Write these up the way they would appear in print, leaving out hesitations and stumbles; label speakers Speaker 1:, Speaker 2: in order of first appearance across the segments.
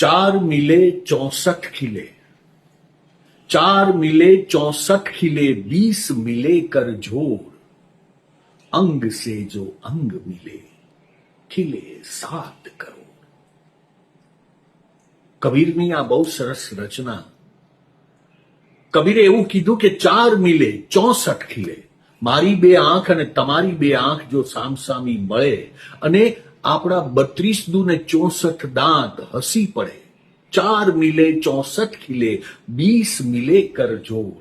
Speaker 1: 4 मिले 64 खिले, 4 मिले 64 खिले, 20 मिले कर जोड़, अंग से जो अंग मिले खिले 7 करोड़। કબીરની આ બહુ સરસ રચના. કબીરે એવું કીધું કે 4 મિલે 64 ખીલે, મારી બે આંખ અને તમારી બે આંખ જો સામસામી મળે અને આપણા 32 દુ ને 64 દાંત હસી પડે, 4 મિલે 64 ખીલે, 20 મિલે કર જોડ,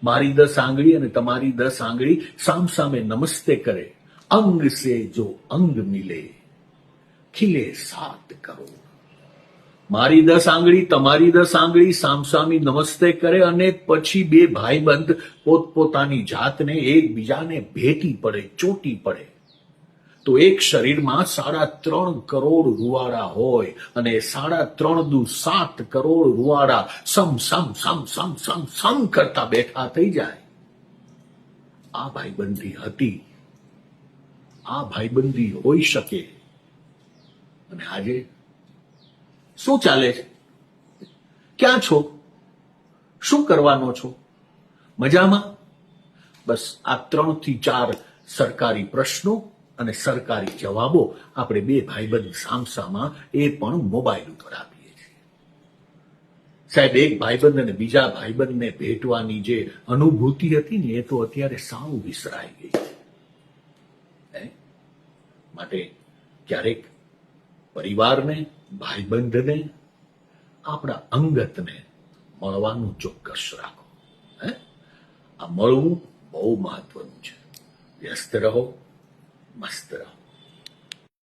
Speaker 1: મારી 10 આંગળી અને તમારી 10 આંગળી સામસામે નમસ્તે કરે, અંગ સે જો અંગ મિલે ખીલે 7 કરોડ. મારી 10 આંગળી તમારી 10 આંગળી સામસામી નમસ્તે કરે અને પછી બે ભાઈબંધ પોતપોતાની જાતને એકબીજાને ભેટી પડે, ચોટી પડે, તો એક શરીરમાં 3.5 કરોડ રૂવાડા હોય અને 3.5 દુ 7 કરોડ રૂવાડા સમ સમ સમ સમ સમ સમ કરતા બેઠા થઈ જાય. આ ભાઈબંધી હતી, આ ભાઈબંધી હોઈ શકે. અને આજે શું ચાલે છે? ક્યાં છો? શું કરવાનો છો? મજામાં? બસ આ 3 થી 4 સરકારી પ્રશ્નો અને સરકારી જવાબો આપણે બે ભાઈબંધ સામસામા એ પણ મોબાઈલ ઉપર આપીએ છીએ. સાહેબ, એક ભાઈબંધ અને બીજા ભાઈબંધને ભેટવાની જે અનુભૂતિ હતી ને એ તો અત્યારે સાવ વિસરાઈ ગઈ છે. માટે ક્યારેક પરિવારને, ભાઈબંધને, આપણા અંગતને મળવાનું ચોક્કસ રાખો. આ મળવું બહુ મહત્વનું છે. વ્યસ્ત રહો, મસ્ત રહો.